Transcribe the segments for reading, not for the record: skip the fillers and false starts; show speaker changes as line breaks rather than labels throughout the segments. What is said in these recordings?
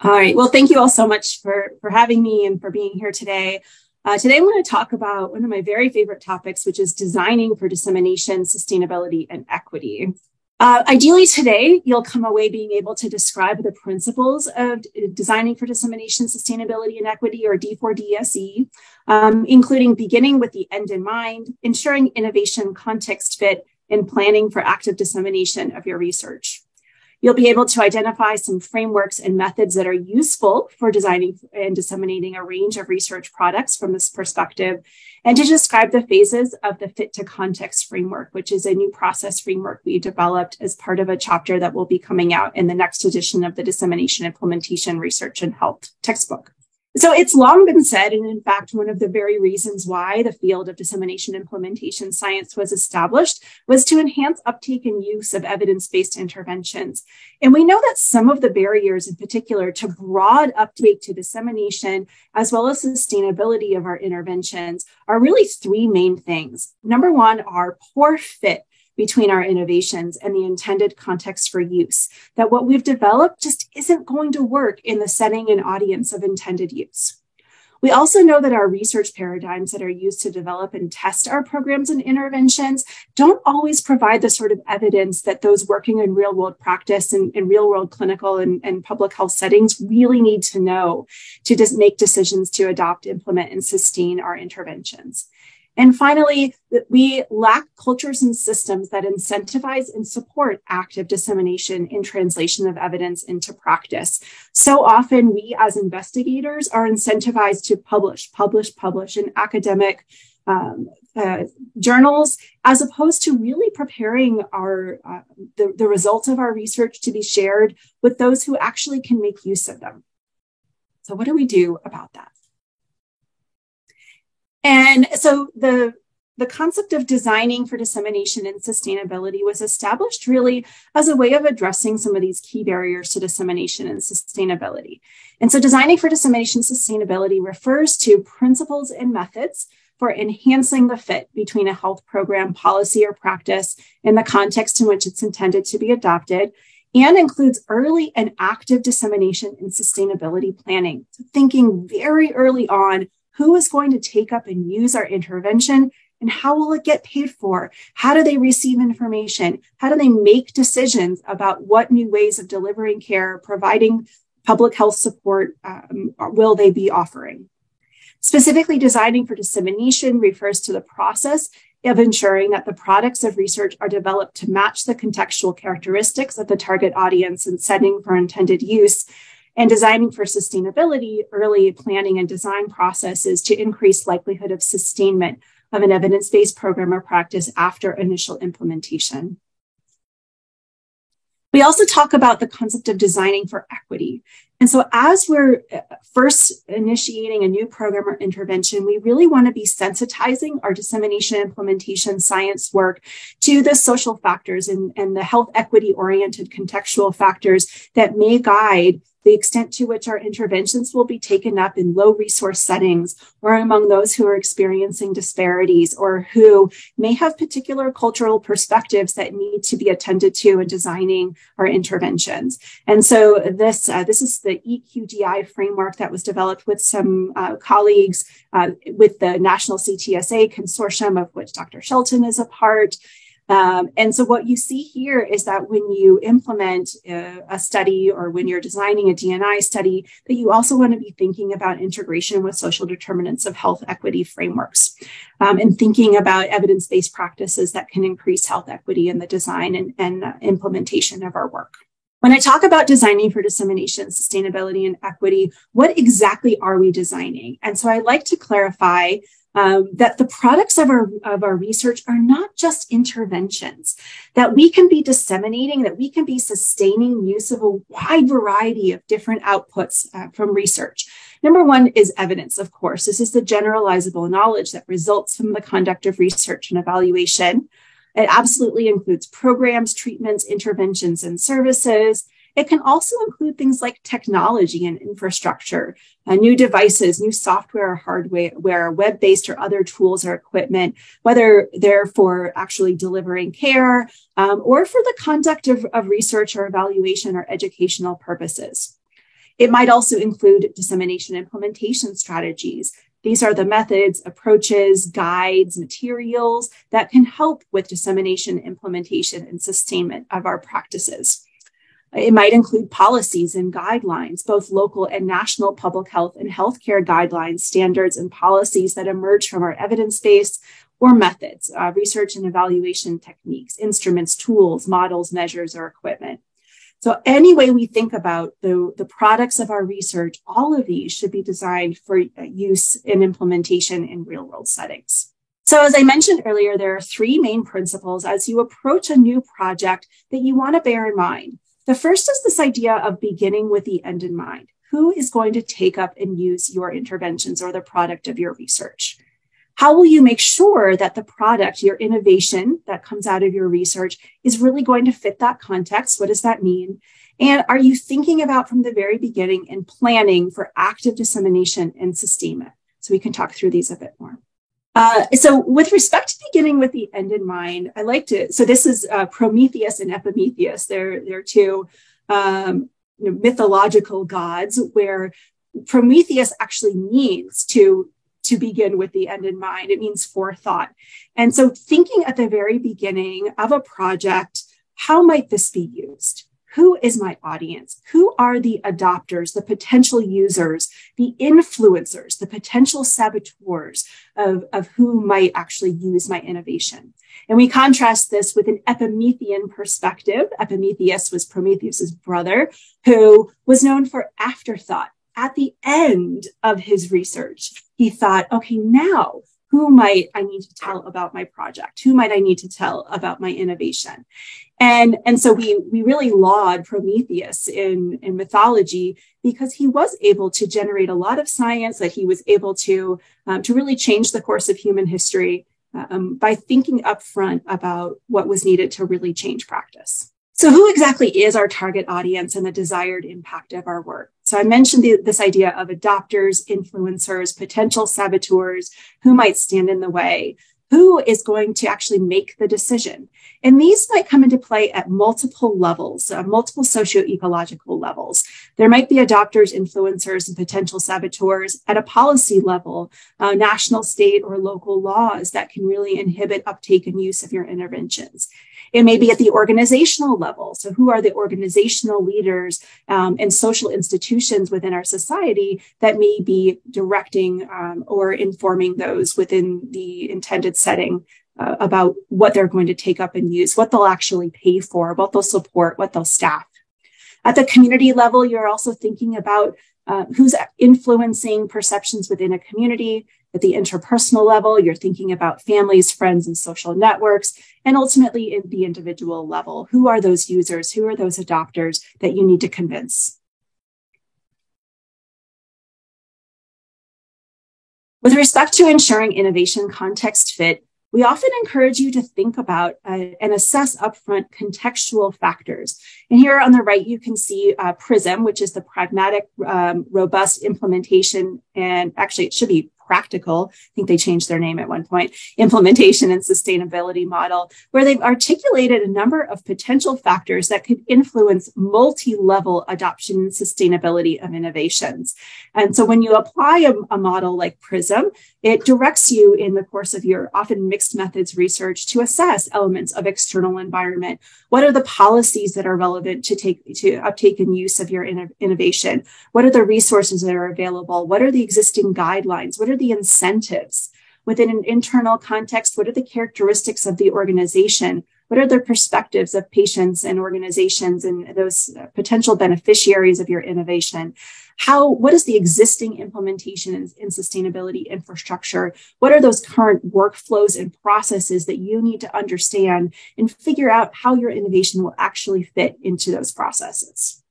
All right. Well, thank you all so much for having me and for being here today. Today, I want to talk about one of my very favorite topics, which is designing for dissemination, sustainability, and equity. Ideally, today, you'll come away being able to describe the principles of designing for dissemination, sustainability, and equity, or D4DSE, including beginning with the end in mind, ensuring innovation context fit, and planning for active dissemination of your research. You'll be able to identify some frameworks and methods that are useful for designing and disseminating a range of research products from this perspective, and to describe the phases of the Fit to Context framework, which is a new process framework we developed as part of a chapter that will be coming out in the next edition of the Dissemination, Implementation, Research, and Health textbook. So it's long been said, and in fact, one of the very reasons why the field of dissemination implementation science was established was to enhance uptake and use of evidence-based interventions. And we know that some of the barriers in particular to broad uptake to dissemination, as well as sustainability of our interventions, are really three main things. Number one are poor fit between our innovations and the intended context for use, that what we've developed just isn't going to work in the setting and audience of intended use. We also know that our research paradigms that are used to develop and test our programs and interventions don't always provide the sort of evidence that those working in real world practice and real world clinical and public health settings really need to know to just make decisions to adopt, implement, and sustain our interventions. And finally, we lack cultures and systems that incentivize and support active dissemination and translation of evidence into practice. So often we as investigators are incentivized to publish in academic journals, as opposed to really preparing the results of our research to be shared with those who actually can make use of them. So what do we do about that? And so the concept of designing for dissemination and sustainability was established really as a way of addressing some of these key barriers to dissemination and sustainability. And so designing for dissemination and sustainability refers to principles and methods for enhancing the fit between a health program, policy, or practice in the context in which it's intended to be adopted, and includes early and active dissemination and sustainability planning. So thinking very early on, who is going to take up and use our intervention, and how will it get paid for? How do they receive information? How do they make decisions about what new ways of delivering care, providing public health support will they be offering? Specifically, designing for dissemination refers to the process of ensuring that the products of research are developed to match the contextual characteristics of the target audience and setting for intended use, and designing for sustainability, early planning and design processes to increase likelihood of sustainment of an evidence-based program or practice after initial implementation. We also talk about the concept of designing for equity. And so as we're first initiating a new program or intervention, we really want to be sensitizing our dissemination implementation science work to the social factors and the health equity oriented contextual factors that may guide the extent to which our interventions will be taken up in low resource settings or among those who are experiencing disparities or who may have particular cultural perspectives that need to be attended to in designing our interventions. And so this is the EQDI framework that was developed with some colleagues with the National CTSA Consortium, of which Dr. Shelton is a part. And so what you see here is that when you implement a study or when you're designing a D&I study, that you also want to be thinking about integration with social determinants of health equity frameworks and thinking about evidence-based practices that can increase health equity in the design and implementation of our work. When I talk about designing for dissemination, sustainability, and equity, what exactly are we designing? And so I like to clarify that the products of our research are not just interventions, that we can be disseminating, that we can be sustaining use of a wide variety of different outputs from research. Number one is evidence, of course. This is the generalizable knowledge that results from the conduct of research and evaluation. It absolutely includes programs, treatments, interventions, and services. It can also include things like technology and infrastructure, new devices, new software or hardware, web-based or other tools or equipment, whether they're for actually delivering care or for the conduct of research or evaluation or educational purposes. It might also include dissemination implementation strategies. These are the methods, approaches, guides, materials that can help with dissemination, implementation, and sustainment of our practices. It might include policies and guidelines, both local and national public health and healthcare guidelines, standards, and policies that emerge from our evidence base, or methods, research and evaluation techniques, instruments, tools, models, measures, or equipment. So any way we think about the products of our research, all of these should be designed for use and implementation in real-world settings. So as I mentioned earlier, there are three main principles as you approach a new project that you want to bear in mind. The first is this idea of beginning with the end in mind. Who is going to take up and use your interventions or the product of your research? How will you make sure that the product, your innovation that comes out of your research is really going to fit that context? What does that mean? And are you thinking about from the very beginning and planning for active dissemination and sustainment? So we can talk through these a bit more. So with respect to beginning with the end in mind, so this is Prometheus and Epimetheus. They're two mythological gods where Prometheus actually means to begin with the end in mind. It means forethought. And so thinking at the very beginning of a project, how might this be used? Who is my audience? Who are the adopters, the potential users, the influencers, the potential saboteurs of who might actually use my innovation? And we contrast this with an Epimethean perspective. Epimetheus was Prometheus's brother, who was known for afterthought. At the end of his research, he thought, okay, now who might I need to tell about my project? Who might I need to tell about my innovation? And so we really laud Prometheus in mythology because he was able to generate a lot of science, that he was able to really change the course of human history by thinking upfront about what was needed to really change practice. So who exactly is our target audience and the desired impact of our work? So I mentioned this idea of adopters, influencers, potential saboteurs, who might stand in the way, who is going to actually make the decision. And these might come into play at multiple levels, multiple socio-ecological levels. There might be adopters, influencers, and potential saboteurs at a policy level, national, state, or local laws that can really inhibit uptake and use of your interventions. It may be at the organizational level. So who are the organizational leaders and social institutions within our society that may be directing or informing those within the intended setting about what they're going to take up and use, what they'll actually pay for, what they'll support, what they'll staff. At the community level, you're also thinking about who's influencing perceptions within a community. At the interpersonal level, you're thinking about families, friends, and social networks. And ultimately, in the individual level, who are those users? Who are those adopters that you need to convince? With respect to ensuring innovation context fit, we often encourage you to think about and assess upfront contextual factors. And here on the right, you can see PRISM, which is the pragmatic, robust implementation, and actually it should be practical. I think they changed their name at one point, implementation and sustainability model, where they've articulated a number of potential factors that could influence multi-level adoption and sustainability of innovations. And so when you apply a model like PRISM, it directs you in the course of your often mixed methods research to assess elements of external environment. What are the policies that are relevant to uptake and use of your innovation? What are the resources that are available? What are the existing guidelines? What are the incentives? Within an internal context, what are the characteristics of the organization? What are the perspectives of patients and organizations and those potential beneficiaries of your innovation? What is the existing implementation in sustainability infrastructure? What are those current workflows and processes that you need to understand and figure out how your innovation will actually fit into those processes?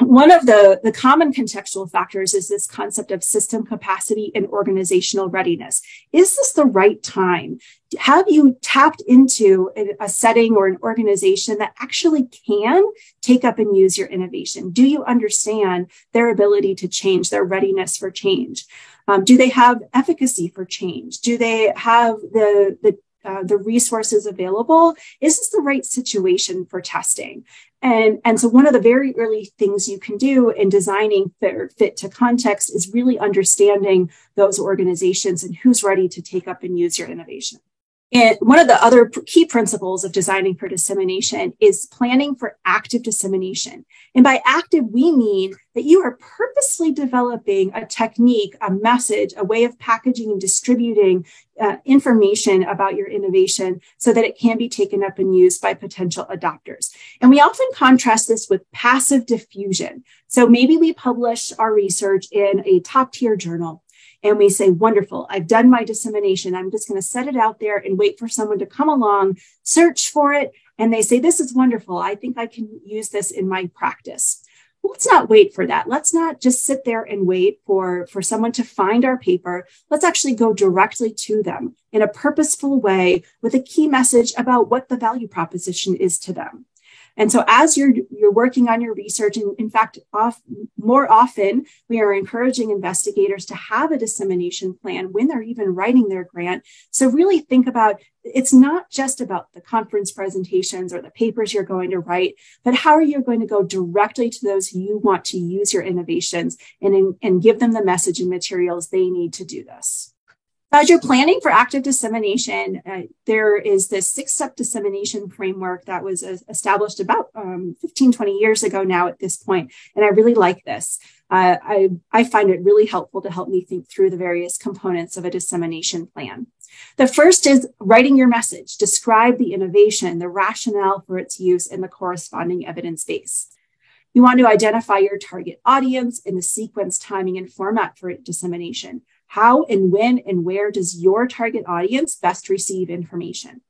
One of the common contextual factors is this concept of system capacity and organizational readiness. Is this the right time? Have you tapped into a setting or an organization that actually can take up and use your innovation? Do you understand their ability to change, their readiness for change? Do they have efficacy for change? Do they have the the resources available, is this the right situation for testing? And so one of the very early things you can do in designing fit to context is really understanding those organizations and who's ready to take up and use your innovation. And one of the other key principles of designing for dissemination is planning for active dissemination. And by active, we mean that you are purposely developing a technique, a message, a way of packaging and distributing information about your innovation so that it can be taken up and used by potential adopters. And we often contrast this with passive diffusion. So maybe we publish our research in a top tier journal. And we say, wonderful, I've done my dissemination. I'm just going to set it out there and wait for someone to come along, search for it. And they say, this is wonderful. I think I can use this in my practice. Well, let's not wait for that. Let's not just sit there and wait for someone to find our paper. Let's actually go directly to them in a purposeful way with a key message about what the value proposition is to them. And so as you're working on your research, and in fact, more often, we are encouraging investigators to have a dissemination plan when they're even writing their grant. So really think about, it's not just about the conference presentations or the papers you're going to write, but how are you going to go directly to those who you want to use your innovations and give them the message and materials they need to do this. As you're planning for active dissemination, there is this 6-step dissemination framework that was established about 15, 20 years ago now at this point. And I really like this. I find it really helpful to help me think through the various components of a dissemination plan. The first is writing your message. Describe the innovation, the rationale for its use, and the corresponding evidence base. You want to identify your target audience and the sequence, timing, and format for dissemination. How and when and where does your target audience best receive information?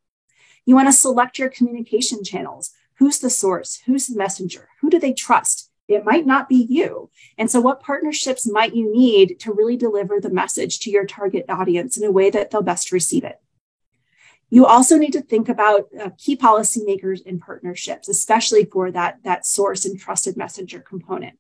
You want to select your communication channels. Who's the source? Who's the messenger? Who do they trust? It might not be you. And so what partnerships might you need to really deliver the message to your target audience in a way that they'll best receive it? You also need to think about key policymakers and partnerships, especially for that source and trusted messenger component.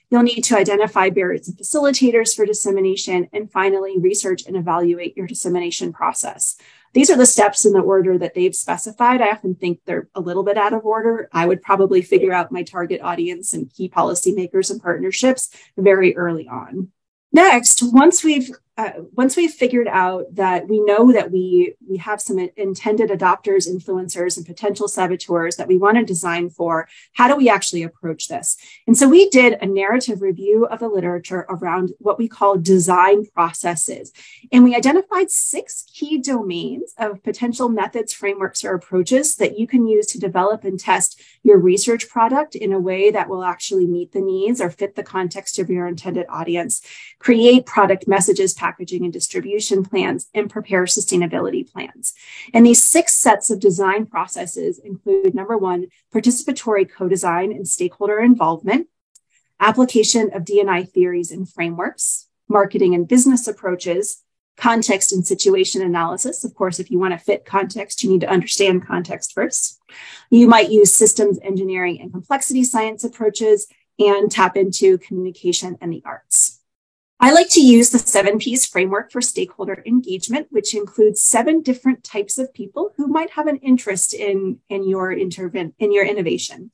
You'll need to identify barriers and facilitators for dissemination, and finally, research and evaluate your dissemination process. These are the steps in the order that they've specified. I often think they're a little bit out of order. I would probably figure out my target audience and key policymakers and partnerships very early on. Next, once we've figured out that we know that we have some intended adopters, influencers, and potential saboteurs that we want to design for, how do we actually approach this? And so we did a narrative review of the literature around what we call design processes. And we identified 6 key domains of potential methods, frameworks, or approaches that you can use to develop and test your research product in a way that will actually meet the needs or fit the context of your intended audience, create product messages, packaging and distribution plans, and prepare sustainability plans. And these 6 sets of design processes include, number 1, participatory co-design and stakeholder involvement, application of D&I theories and frameworks, marketing and business approaches, context and situation analysis. Of course, if you want to fit context, you need to understand context first. You might use systems engineering and complexity science approaches, and tap into communication and the arts. I like to use the 7 Ps framework for stakeholder engagement, which includes 7 different types of people who might have an interest in your innovation.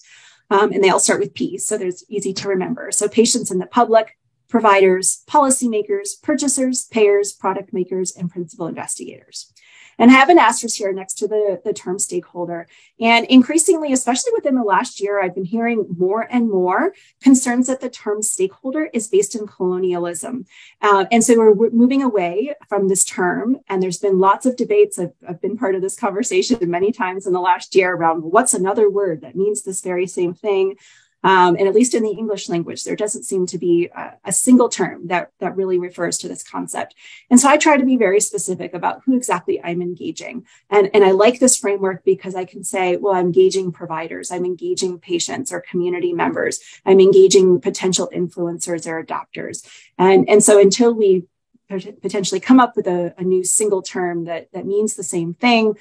And they all start with P, so there's easy to remember. So patients in the public, providers, policymakers, purchasers, payers, product makers, and principal investigators. And I have an asterisk here next to the term stakeholder. And increasingly, especially within the last year, I've been hearing more and more concerns that the term stakeholder is based in colonialism. And so we're moving away from this term. And there's been lots of debates. I've been part of this conversation many times in the last year around what's another word that means this very same thing. And at least in the English language, there doesn't seem to be a single term that really refers to this concept. And so I try to be very specific about who exactly I'm engaging. And I like this framework because I can say, well, I'm engaging providers, I'm engaging patients or community members, I'm engaging potential influencers or adopters. And so until we potentially come up with a new single term that means the same thing,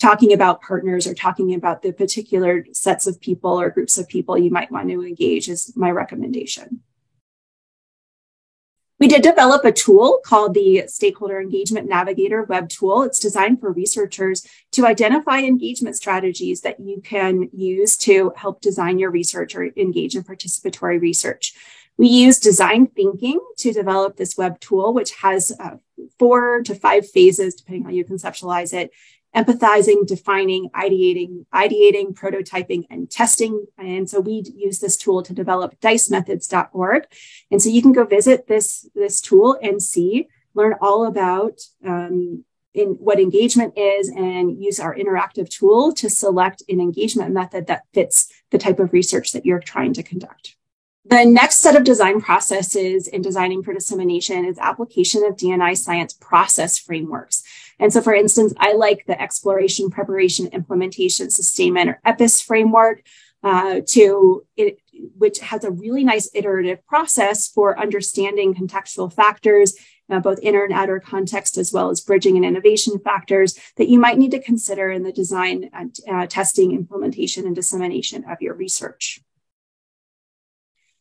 talking about partners or talking about the particular sets of people or groups of people you might want to engage is my recommendation. We did develop a tool called the Stakeholder Engagement Navigator web tool. It's designed for researchers to identify engagement strategies that you can use to help design your research or engage in participatory research. We use design thinking to develop this web tool, which has 4 to 5 phases, depending on how you conceptualize it: empathizing, defining, ideating, prototyping, and testing. And so we use this tool to develop dicemethods.org. And so you can go visit this tool and learn all about what engagement is, and use our interactive tool to select an engagement method that fits the type of research that you're trying to conduct. The next set of design processes in designing for dissemination is application of D&I science process frameworks. And so, for instance, I like the exploration, preparation, implementation, sustainment, or EPIS framework, which has a really nice iterative process for understanding contextual factors, both inner and outer context, as well as bridging and innovation factors that you might need to consider in the design, testing, implementation, and dissemination of your research.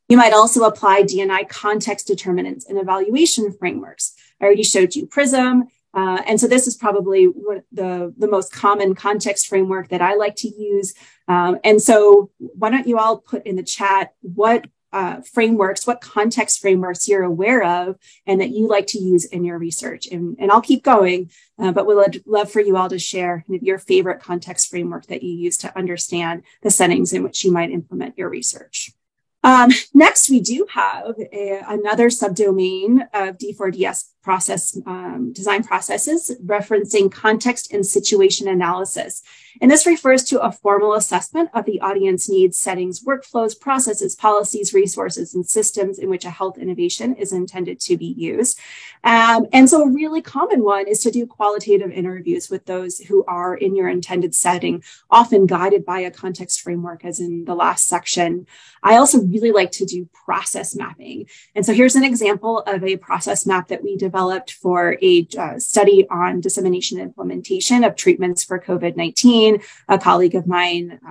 You might also apply D&I context determinants and evaluation frameworks. I already showed you PRISM. And so this is probably the most common context framework that I like to use. And so why don't you all put in the chat what context frameworks you're aware of and that you like to use in your research. And I'll keep going, but we'd love for you all to share your favorite context framework that you use to understand the settings in which you might implement your research. Next, we do have another subdomain of D4DS design processes referencing context and situation analysis. And this refers to a formal assessment of the audience needs, settings, workflows, processes, policies, resources, and systems in which a health innovation is intended to be used. And so a really common one is to do qualitative interviews with those who are in your intended setting, often guided by a context framework, as in the last section. I also really like to do process mapping. And so here's an example of a process map that we developed for a study on dissemination and implementation of treatments for COVID-19. A colleague of mine,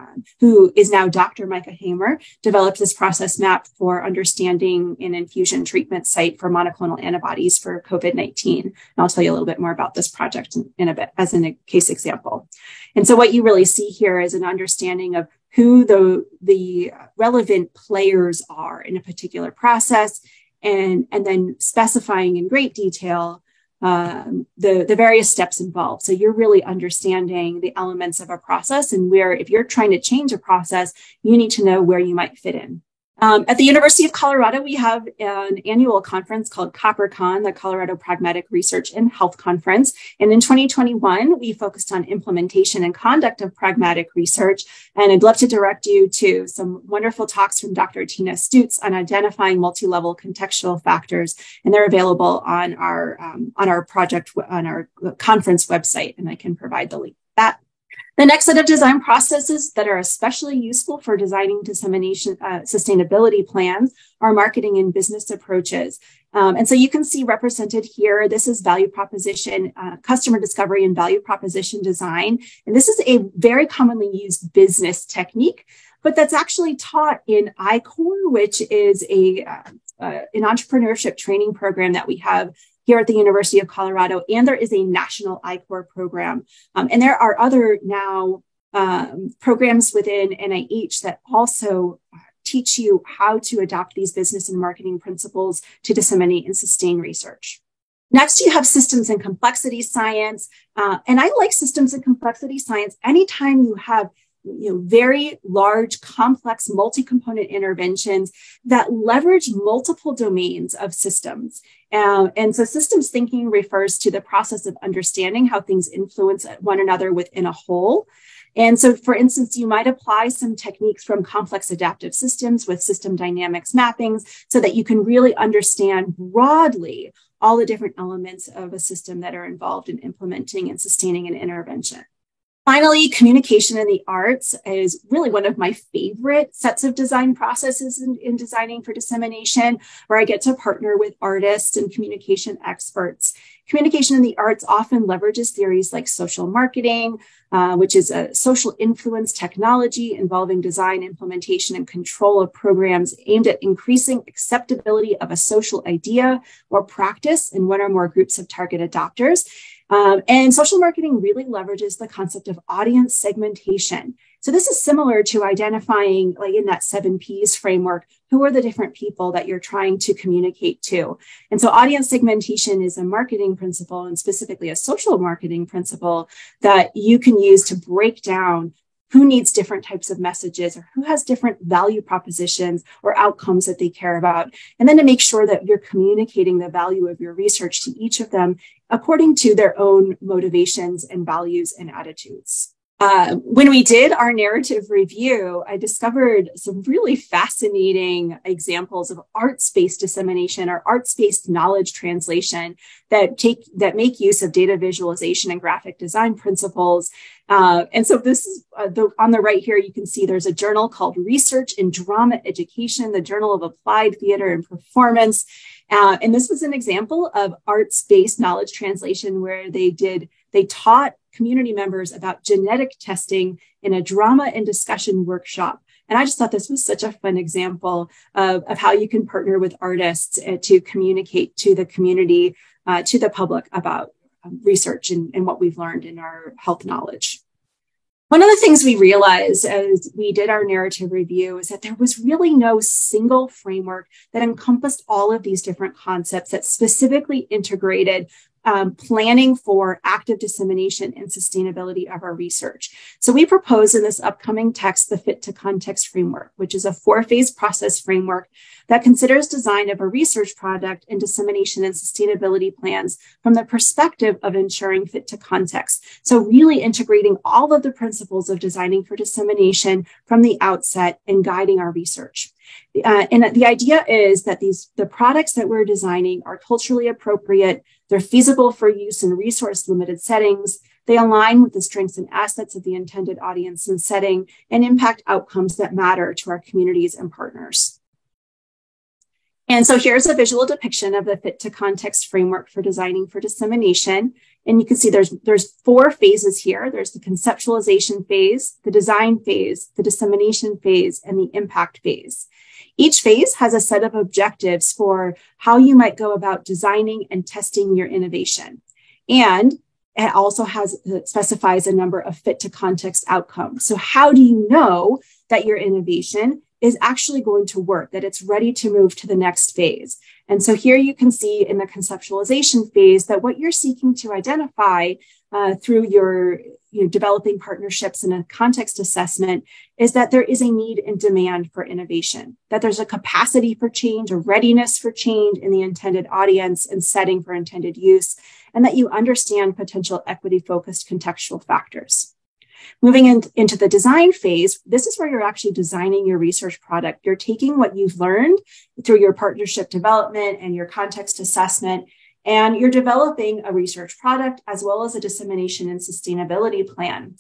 who is now Dr. Micah Hamer, developed this process map for understanding an infusion treatment site for monoclonal antibodies for COVID-19. And I'll tell you a little bit more about this project in a bit as in a case example. And so what you really see here is an understanding of who the relevant players are in a particular process, and then specifying in great detail the various steps involved. So you're really understanding the elements of a process, and where, if you're trying to change a process, you need to know where you might fit in. At the University of Colorado, we have an annual conference called CopperCon, the Colorado Pragmatic Research and Health Conference. And in 2021, we focused on implementation and conduct of pragmatic research. And I'd love to direct you to some wonderful talks from Dr. Tina Stutz on identifying multi-level contextual factors. And they're available on our conference website, and I can provide the link to that. The next set of design processes that are especially useful for designing dissemination sustainability plans are marketing and business approaches. And so you can see represented here, this is value proposition, customer discovery and value proposition design. And this is a very commonly used business technique, but that's actually taught in I-Corps, which is an entrepreneurship training program that we have here at the University of Colorado, and there is a national I-Corps program. And there are other now programs within NIH that also teach you how to adopt these business and marketing principles to disseminate and sustain research. Next, you have systems and complexity science. And I like systems and complexity science anytime you have very large, complex, multi-component interventions that leverage multiple domains of systems. And so systems thinking refers to the process of understanding how things influence one another within a whole. And so, for instance, you might apply some techniques from complex adaptive systems with system dynamics mappings so that you can really understand broadly all the different elements of a system that are involved in implementing and sustaining an intervention. Finally, communication in the arts is really one of my favorite sets of design processes in designing for dissemination, where I get to partner with artists and communication experts. communication in the arts often leverages theories like social marketing, which is a social influence technology involving design, implementation, and control of programs aimed at increasing acceptability of a social idea or practice in one or more groups of target adopters. And social marketing really leverages the concept of audience segmentation. So this is similar to identifying, like in that 7 Ps framework, who are the different people that you're trying to communicate to. And so audience segmentation is a marketing principle, and specifically a social marketing principle, that you can use to break down who needs different types of messages or who has different value propositions or outcomes that they care about. And then to make sure that you're communicating the value of your research to each of them according to their own motivations and values and attitudes. When we did our narrative review, I discovered some really fascinating examples of arts-based dissemination or arts-based knowledge translation that make use of data visualization and graphic design principles. And so this is on the right here, you can see there's a journal called Research in Drama Education, the Journal of Applied Theater and Performance. And this was an example of arts-based knowledge translation where they taught community members about genetic testing in a drama and discussion workshop. And I just thought this was such a fun example of how you can partner with artists to communicate to the community, to the public about research and what we've learned in our health knowledge. One of the things we realized as we did our narrative review is that there was really no single framework that encompassed all of these different concepts that specifically integrated planning for active dissemination and sustainability of our research. So we propose in this upcoming text the Fit to Context framework, which is a 4-phase process framework that considers design of a research product and dissemination and sustainability plans from the perspective of ensuring fit to context. So really integrating all of the principles of designing for dissemination from the outset and guiding our research. And the idea is that the products that we're designing are culturally appropriate, they're feasible for use in resource-limited settings, they align with the strengths and assets of the intended audience and setting, and impact outcomes that matter to our communities and partners. And so here's a visual depiction of the Fit to Context framework for designing for dissemination. And you can see there's 4 phases here. There's the conceptualization phase, the design phase, the dissemination phase, and the impact phase. Each phase has a set of objectives for how you might go about designing and testing your innovation. And it also specifies a number of fit to context outcomes. So how do you know that your innovation is actually going to work, that it's ready to move to the next phase? And so here you can see in the conceptualization phase that what you're seeking to identify through your developing partnerships and a context assessment is that there is a need and demand for innovation, that there's a capacity for change, a readiness for change in the intended audience and setting for intended use, and that you understand potential equity-focused contextual factors. Moving into the design phase, this is where you're actually designing your research product. You're taking what you've learned through your partnership development and your context assessment, and you're developing a research product as well as a dissemination and sustainability plan.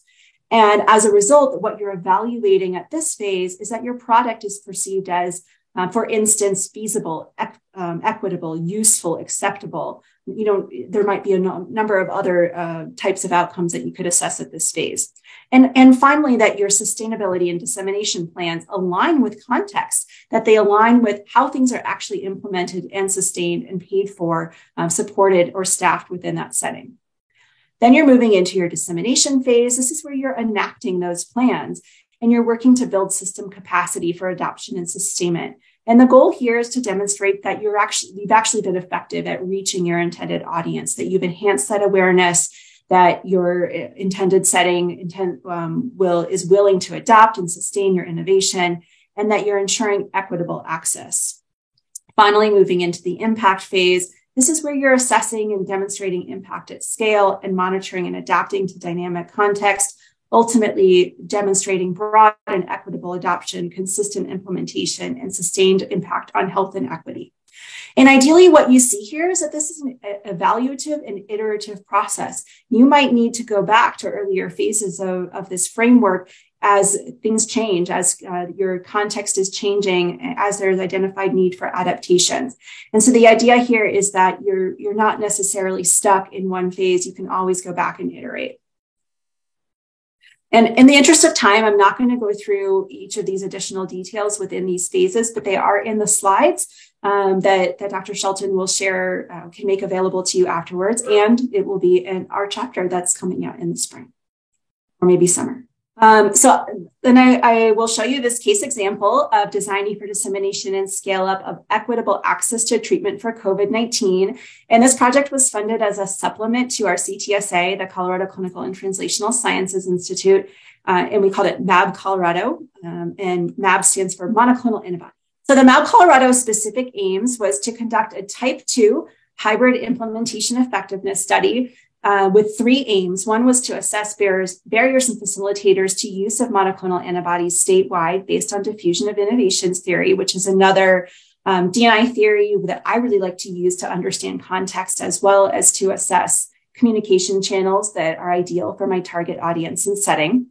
And as a result, what you're evaluating at this phase is that your product is perceived as, for instance, feasible, equitable, useful, acceptable. There might be a number of other types of outcomes that you could assess at this phase. And finally, that your sustainability and dissemination plans align with context, that they align with how things are actually implemented and sustained and paid for, supported or staffed within that setting. Then you're moving into your dissemination phase. This is where you're enacting those plans and you're working to build system capacity for adoption and sustainment. And the goal here is to demonstrate that you've actually been effective at reaching your intended audience, that you've enhanced that awareness, that your intended setting is willing to adopt and sustain your innovation, and that you're ensuring equitable access. Finally, moving into the impact phase, this is where you're assessing and demonstrating impact at scale and monitoring and adapting to dynamic context, ultimately demonstrating broad and equitable adoption, consistent implementation, and sustained impact on health and equity. And ideally, what you see here is that this is an evaluative and iterative process. You might need to go back to earlier phases of this framework as things change, as your context is changing, as there's identified need for adaptations. And so the idea here is that you're not necessarily stuck in one phase. You can always go back and iterate. And in the interest of time, I'm not going to go through each of these additional details within these phases, but they are in the slides that Dr. Shelton will share, can make available to you afterwards. And it will be in our chapter that's coming out in the spring or maybe summer. So then I will show you this case example of designing for dissemination and scale up of equitable access to treatment for COVID-19. And this project was funded as a supplement to our CTSA, the Colorado Clinical and Translational Sciences Institute, and we called it MAB Colorado, and MAB stands for monoclonal antibody. So the MAB Colorado specific aims was to conduct a type 2 hybrid implementation effectiveness study with 3 aims. One was to assess barriers and facilitators to use of monoclonal antibodies statewide based on diffusion of innovations theory, which is another D&I theory that I really like to use to understand context, as well as to assess communication channels that are ideal for my target audience and setting.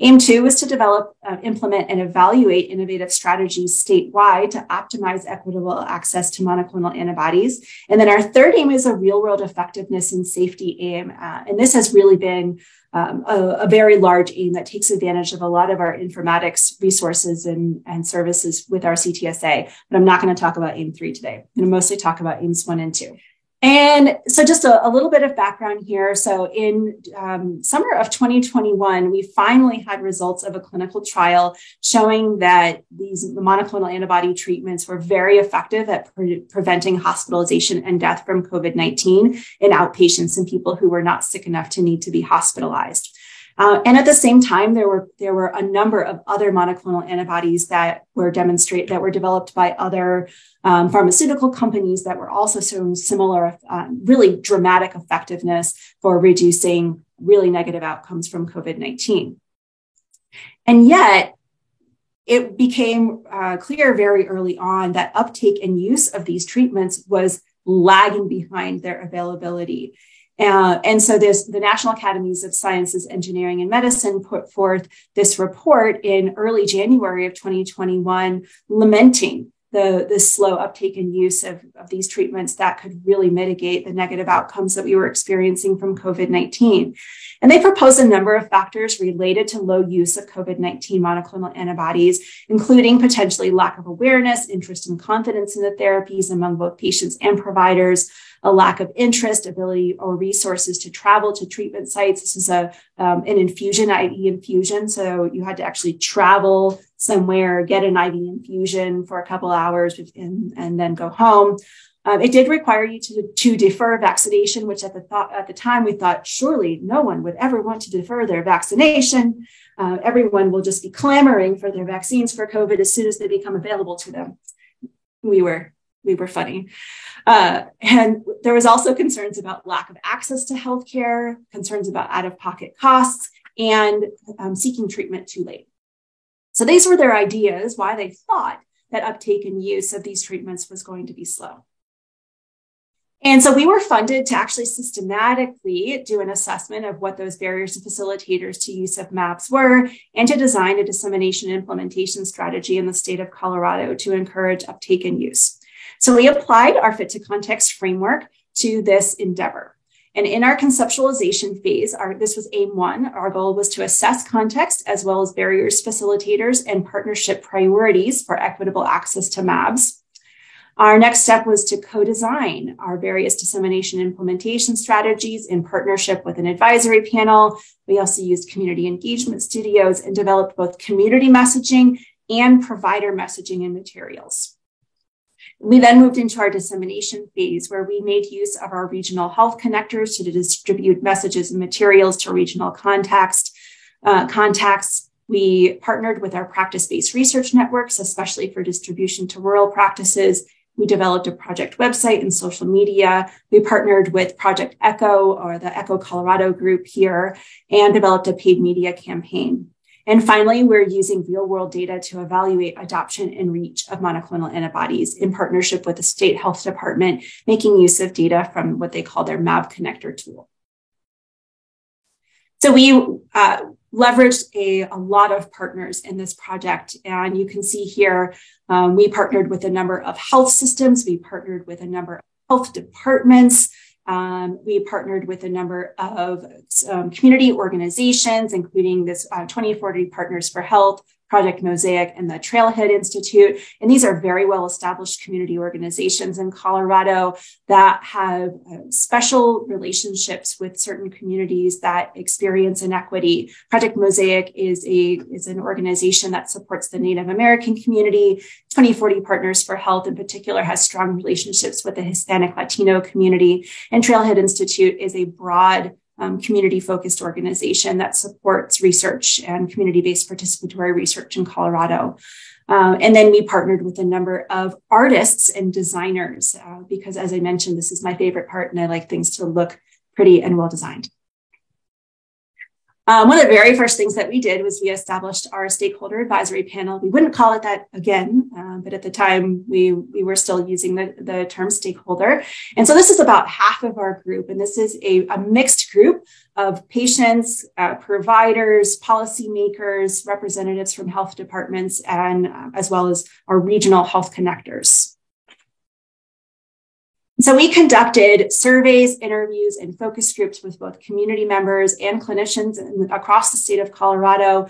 Aim 2 was to develop, implement, and evaluate innovative strategies statewide to optimize equitable access to monoclonal antibodies. And then our third aim is a real-world effectiveness and safety aim. And this has really been a very large aim that takes advantage of a lot of our informatics resources and services with our CTSA. But I'm not going to talk about aim 3 today. I'm going to mostly talk about aims 1 and 2. And so just a little bit of background here. So in summer of 2021, we finally had results of a clinical trial showing that these monoclonal antibody treatments were very effective at preventing hospitalization and death from COVID-19 in outpatients and people who were not sick enough to need to be hospitalized. And at the same time, there were a number of other monoclonal antibodies that were developed by other pharmaceutical companies that were also showing similar, really dramatic effectiveness for reducing really negative outcomes from COVID-19. And yet, it became clear very early on that uptake and use of these treatments was lagging behind their availability. And so the National Academies of Sciences, Engineering, and Medicine put forth this report in early January of 2021, lamenting the slow uptake and use of these treatments that could really mitigate the negative outcomes that we were experiencing from COVID-19. And they proposed a number of factors related to low use of COVID-19 monoclonal antibodies, including potentially lack of awareness, interest, and confidence in the therapies among both patients and providers, a lack of interest, ability, or resources to travel to treatment sites. This is an infusion, IV infusion. So you had to actually travel somewhere, get an IV infusion for a couple hours and then go home. It did require you to defer vaccination, which at the time we thought surely no one would ever want to defer their vaccination. Everyone will just be clamoring for their vaccines for COVID as soon as they become available to them. We were funny. And there was also concerns about lack of access to healthcare, concerns about out-of-pocket costs, and seeking treatment too late. So these were their ideas, why they thought that uptake and use of these treatments was going to be slow. And so we were funded to actually systematically do an assessment of what those barriers and facilitators to use of MABs were, and to design a dissemination and implementation strategy in the state of Colorado to encourage uptake and use. So we applied our Fit to Context framework to this endeavor. And in our conceptualization phase, this was aim 1, our goal was to assess context as well as barriers, facilitators, and partnership priorities for equitable access to MABs. Our next step was to co-design our various dissemination implementation strategies in partnership with an advisory panel. We also used community engagement studios and developed both community messaging and provider messaging and materials. We then moved into our dissemination phase, where we made use of our regional health connectors to distribute messages and materials to regional contacts. We partnered with our practice-based research networks, especially for distribution to rural practices. We developed a project website and social media. We partnered with Project Echo, or the Echo Colorado group here, and developed a paid media campaign. And finally, we're using real-world data to evaluate adoption and reach of monoclonal antibodies in partnership with the state health department, making use of data from what they call their MAB connector tool. So we leveraged a lot of partners in this project. And you can see here, we partnered with a number of health systems. We partnered with a number of health departments. We partnered with a number of community organizations, including this 2040 Partners for Health, Project Mosaic, and the Trailhead Institute. And these are very well-established community organizations in Colorado that have special relationships with certain communities that experience inequity. Project Mosaic is an organization that supports the Native American community. 2040 Partners for Health in particular has strong relationships with the Hispanic Latino community. And Trailhead Institute is a broad community-focused organization that supports research and community-based participatory research in Colorado. And then we partnered with a number of artists and designers because, as I mentioned, this is my favorite part and I like things to look pretty and well-designed. One of the very first things that we did was we established our stakeholder advisory panel. We wouldn't call it that again, but at the time we were still using the term stakeholder. And so this is about half of our group. And this is a mixed group of patients, providers, policymakers, representatives from health departments, and as well as our regional health connectors. So we conducted surveys, interviews, and focus groups with both community members and clinicians across the state of Colorado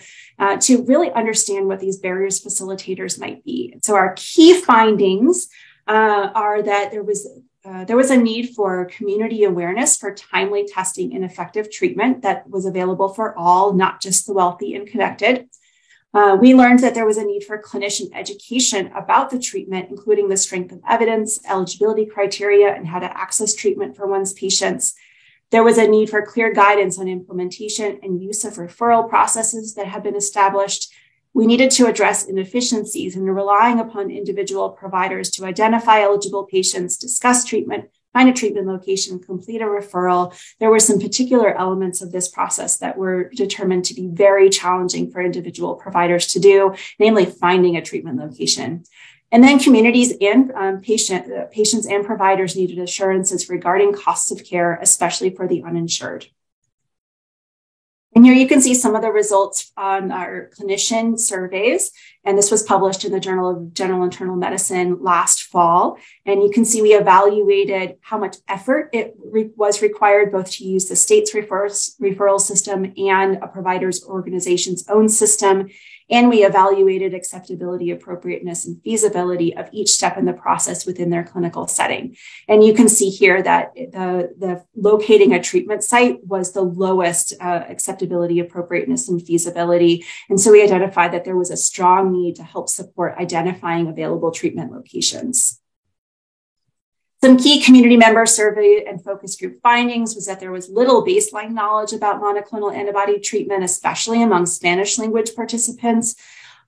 to really understand what these barriers facilitators might be. So our key findings are that there was a need for community awareness for timely testing and effective treatment that was available for all, not just the wealthy and connected. We learned that there was a need for clinician education about the treatment, including the strength of evidence, eligibility criteria, and how to access treatment for one's patients. There was a need for clear guidance on implementation and use of referral processes that have been established. We needed to address inefficiencies in relying upon individual providers to identify eligible patients, discuss treatment, find a treatment location, complete a referral. There were some particular elements of this process that were determined to be very challenging for individual providers to do, namely finding a treatment location. And then communities and patients and providers needed assurances regarding costs of care, especially for the uninsured. And here you can see some of the results on our clinician surveys. And this was published in the Journal of General Internal Medicine last fall. And you can see we evaluated how much effort it was required both to use the state's referral system and a provider's organization's own system. And we evaluated acceptability, appropriateness, and feasibility of each step in the process within their clinical setting. And you can see here that the locating a treatment site was the lowest acceptability, appropriateness, and feasibility. And so we identified that there was a strong need to help support identifying available treatment locations. Some key community member survey and focus group findings was that there was little baseline knowledge about monoclonal antibody treatment, especially among Spanish language participants.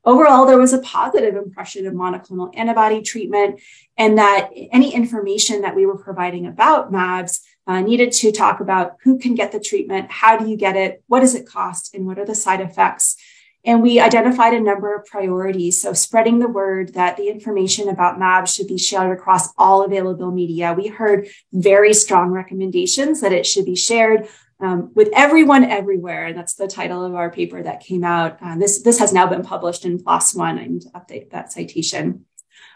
Overall, there was a positive impression of monoclonal antibody treatment, and that any information that we were providing about MABs needed to talk about who can get the treatment, how do you get it, what does it cost, and what are the side effects. And we identified a number of priorities. So spreading the word that the information about MABs should be shared across all available media. We heard very strong recommendations that it should be shared with everyone everywhere. And that's the title of our paper that came out. This has now been published in PLOS One. I need to update that citation.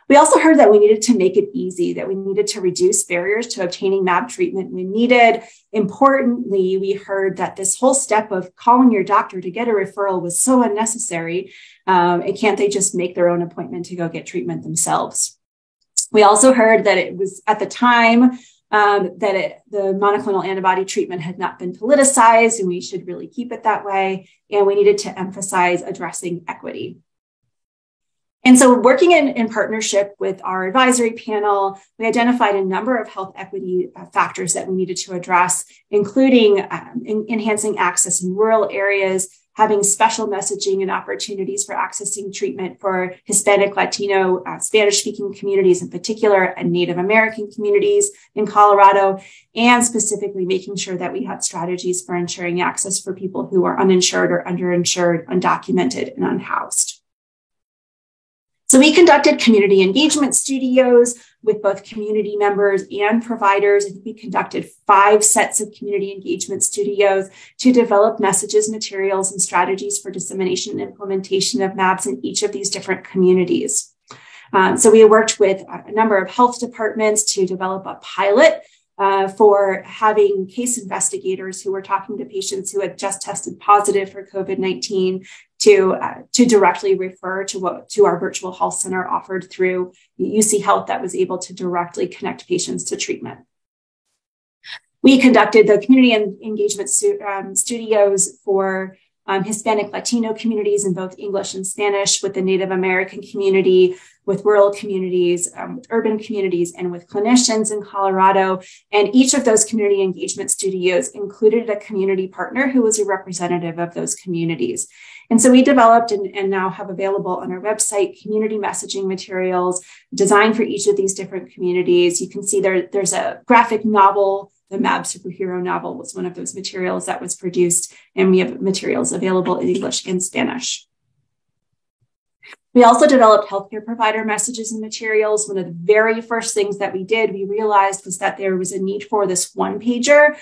We also heard that we needed to make it easy, that we needed to reduce barriers to obtaining MAB treatment when needed. Importantly, we heard that this whole step of calling your doctor to get a referral was so unnecessary. And can't they just make their own appointment to go get treatment themselves? We also heard that it was at the time the monoclonal antibody treatment had not been politicized, and we should really keep it that way. And we needed to emphasize addressing equity. And so working in partnership with our advisory panel, we identified a number of health equity factors that we needed to address, including enhancing access in rural areas, having special messaging and opportunities for accessing treatment for Hispanic, Latino, Spanish-speaking communities in particular, and Native American communities in Colorado, and specifically making sure that we had strategies for ensuring access for people who are uninsured or underinsured, undocumented, and unhoused. So we conducted community engagement studios with both community members and providers. And we conducted 5 sets of community engagement studios to develop messages, materials, and strategies for dissemination and implementation of MABs in each of these different communities. So we worked with a number of health departments to develop a pilot for having case investigators who were talking to patients who had just tested positive for COVID-19 to directly refer to our virtual health center offered through UC Health that was able to directly connect patients to treatment. We conducted the community engagement studios for Hispanic Latino communities in both English and Spanish, with the Native American community, with rural communities, with urban communities, and with clinicians in Colorado. And each of those community engagement studios included a community partner who was a representative of those communities. And so we developed and now have available on our website community messaging materials designed for each of these different communities. You can see there's a graphic novel. The MAB superhero novel was one of those materials that was produced, and we have materials available in English and Spanish. We also developed healthcare provider messages and materials. One of the very first things that we realized was that there was a need for this one-pager,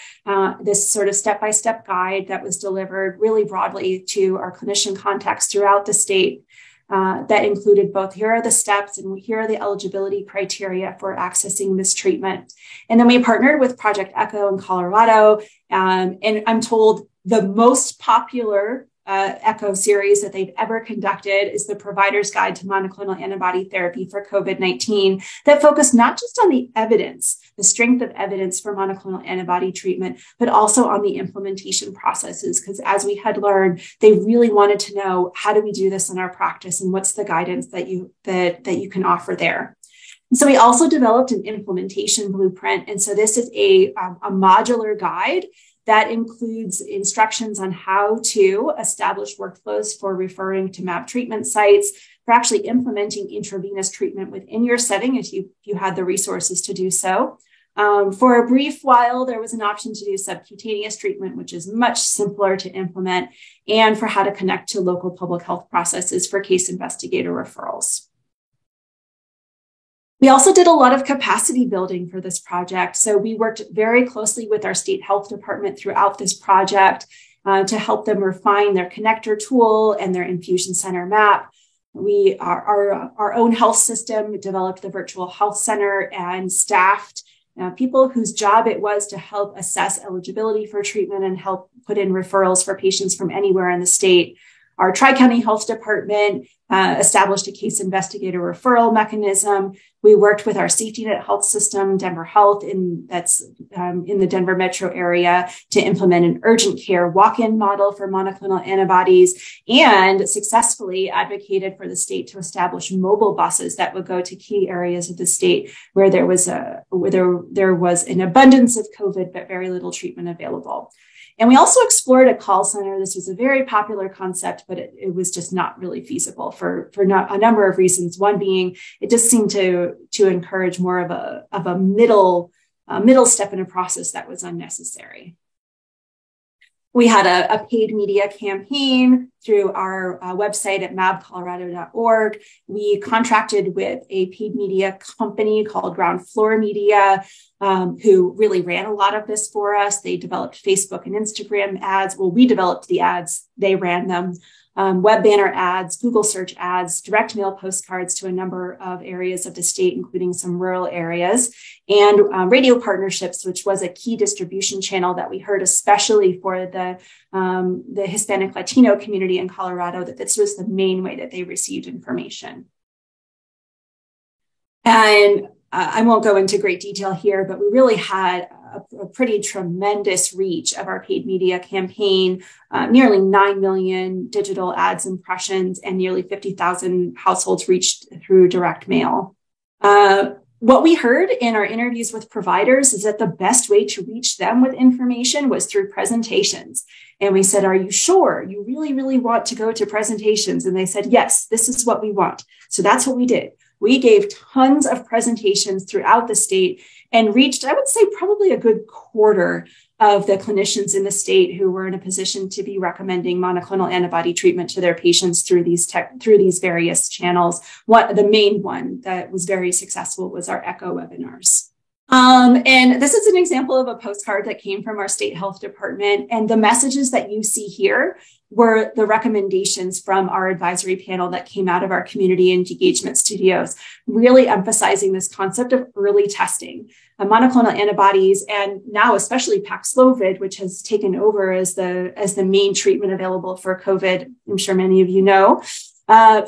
this sort of step-by-step guide that was delivered really broadly to our clinician contacts throughout the state. That included both, here are the steps and here are the eligibility criteria for accessing this treatment. And then we partnered with Project ECHO in Colorado. And I'm told the most popular ECHO series that they've ever conducted is the Provider's Guide to Monoclonal Antibody Therapy for COVID-19, that focused not just on the evidence, the strength of evidence for monoclonal antibody treatment, but also on the implementation processes. Because as we had learned, they really wanted to know, how do we do this in our practice, and what's the guidance that you can offer there. And so we also developed an implementation blueprint. And so this is a modular guide that includes instructions on how to establish workflows for referring to MAB treatment sites, for actually implementing intravenous treatment within your setting if you had the resources to do so. For a brief while, there was an option to do subcutaneous treatment, which is much simpler to implement, and for how to connect to local public health processes for case investigator referrals. We also did a lot of capacity building for this project. So we worked very closely with our state health department throughout this project to help them refine their connector tool and their infusion center map. Our own health system developed the virtual health center and staffed people whose job it was to help assess eligibility for treatment and help put in referrals for patients from anywhere in the state. Our Tri-County Health Department established a case investigator referral mechanism. We worked with our safety net health system, Denver Health, that's in the Denver metro area, to implement an urgent care walk-in model for monoclonal antibodies, and successfully advocated for the state to establish mobile buses that would go to key areas of the state where there was an abundance of COVID but very little treatment available. And we also explored a call center. This was a very popular concept, but it was just not really feasible for a number of reasons. One being, it just seemed to encourage more of a middle step in a process that was unnecessary. We had a paid media campaign through our website at mabcolorado.org. We contracted with a paid media company called Ground Floor Media, who really ran a lot of this for us. They developed Facebook and Instagram ads. Well, we developed the ads, they ran them. Web banner ads, Google search ads, direct mail postcards to a number of areas of the state, including some rural areas, and radio partnerships, which was a key distribution channel that we heard, especially for the Hispanic Latino community in Colorado, that this was the main way that they received information. And I won't go into great detail here, but we really had a pretty tremendous reach of our paid media campaign, nearly 9 million digital ads impressions, and nearly 50,000 households reached through direct mail. What we heard in our interviews with providers is that the best way to reach them with information was through presentations. And we said, are you sure you really, really want to go to presentations? And they said, yes, this is what we want. So that's what we did. We gave tons of presentations throughout the state and reached, I would say, probably a good quarter of the clinicians in the state who were in a position to be recommending monoclonal antibody treatment to their patients through these various channels. The main one that was very successful was our ECHO webinars. And this is an example of a postcard that came from our state health department. And the messages that you see here were the recommendations from our advisory panel that came out of our community engagement studios, really emphasizing this concept of early testing. Monoclonal antibodies, and now especially Paxlovid, which has taken over as the main treatment available for COVID, I'm sure many of you know,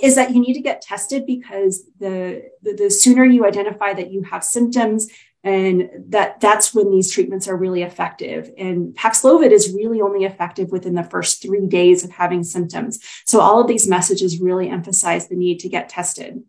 is that you need to get tested because the sooner you identify that you have symptoms, and that's when these treatments are really effective. And Paxlovid is really only effective within the first 3 days of having symptoms. So all of these messages really emphasize the need to get tested.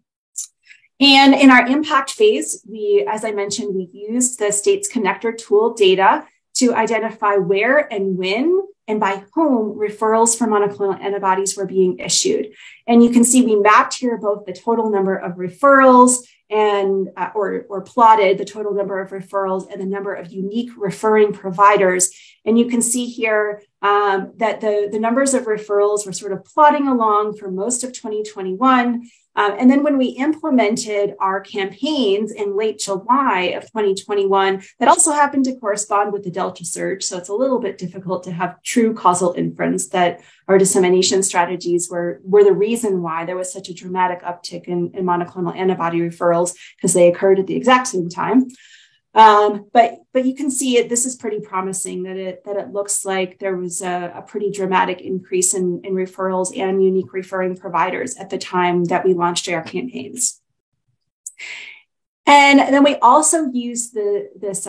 And in our impact phase, as I mentioned, we used the state's connector tool data to identify where and when and by whom referrals for monoclonal antibodies were being issued. And you can see we mapped here both the total number of referrals and or plotted the total number of referrals and the number of unique referring providers. And you can see here that the numbers of referrals were sort of plodding along for most of 2021. And then when we implemented our campaigns in late July of 2021, that also happened to correspond with the Delta surge. So it's a little bit difficult to have true causal inference that our dissemination strategies were the reason why there was such a dramatic uptick in monoclonal antibody referrals, because they occurred at the exact same time. But you can see it. This is pretty promising that it looks like there was a pretty dramatic increase in referrals and unique referring providers at the time that we launched our campaigns. And then we also used this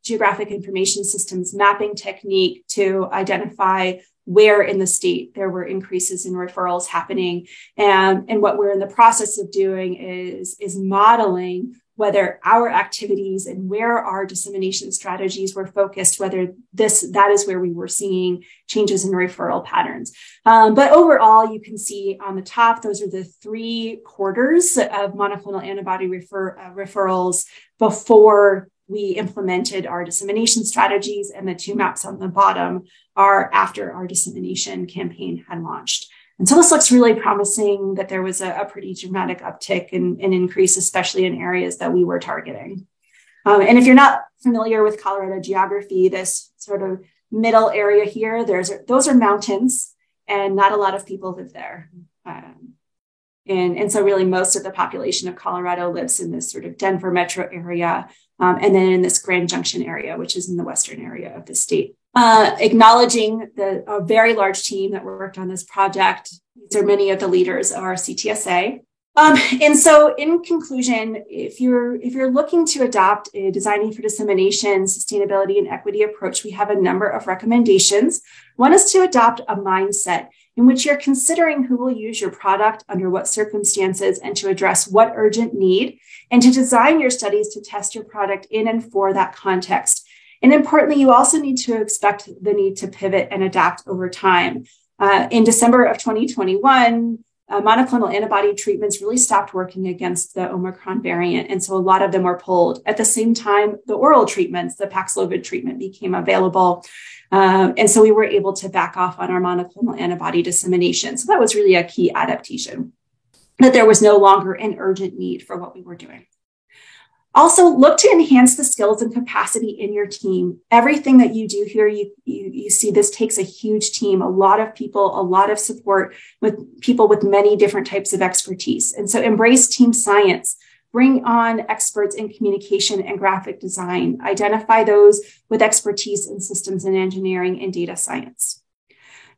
geographic information systems mapping technique to identify where in the state there were increases in referrals happening. And what we're in the process of doing is modeling whether our activities and where our dissemination strategies were focused, whether that is where we were seeing changes in referral patterns. But overall, you can see on the top, those are the 3 quarters of monoclonal antibody referrals before we implemented our dissemination strategies, and the 2 maps on the bottom are after our dissemination campaign had launched. And so this looks really promising that there was a pretty dramatic uptick and increase, especially in areas that we were targeting. And if you're not familiar with Colorado geography, this sort of middle area here, those are mountains, and not a lot of people live there. And so really most of the population of Colorado lives in this sort of Denver metro area, and then in this Grand Junction area, which is in the western area of the state. Acknowledging a very large team that worked on this project. These are many of the leaders of our CTSA. And so in conclusion, if you're looking to adopt a designing for dissemination, sustainability, and equity approach, we have a number of recommendations. One is to adopt a mindset in which you're considering who will use your product under what circumstances and to address what urgent need, and to design your studies to test your product in and for that context. And importantly, you also need to expect the need to pivot and adapt over time. In December of 2021, monoclonal antibody treatments really stopped working against the Omicron variant. And so a lot of them were pulled. At the same time, the oral treatments, the Paxlovid treatment, became available. And so we were able to back off on our monoclonal antibody dissemination. So that was really a key adaptation, that there was no longer an urgent need for what we were doing. Also, look to enhance the skills and capacity in your team. Everything that you do here, you see this takes a huge team, a lot of people, a lot of support with people with many different types of expertise. And so embrace team science. Bring on experts in communication and graphic design. Identify those with expertise in systems and engineering and data science.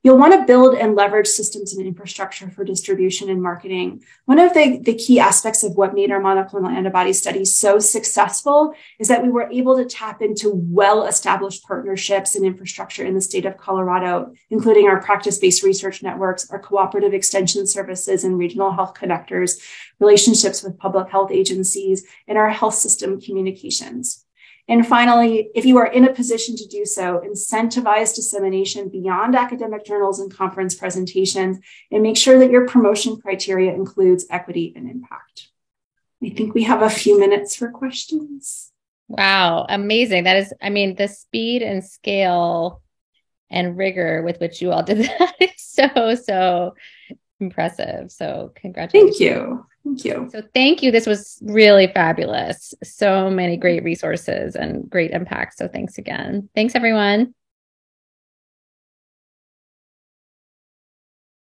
You'll want to build and leverage systems and infrastructure for distribution and marketing. One of the key aspects of what made our monoclonal antibody studies so successful is that we were able to tap into well-established partnerships and infrastructure in the state of Colorado, including our practice-based research networks, our cooperative extension services and regional health connectors, relationships with public health agencies, and our health system communications. And finally, if you are in a position to do so, incentivize dissemination beyond academic journals and conference presentations, and make sure that your promotion criteria includes equity and impact. I think we have a few minutes for questions.
Wow. Amazing. That is, I mean, the speed and scale and rigor with which you all did that is so impressive. So congratulations.
Thank you. Thank you.
So thank you. This was really fabulous. So many great resources and great impact. So thanks again. Thanks, everyone.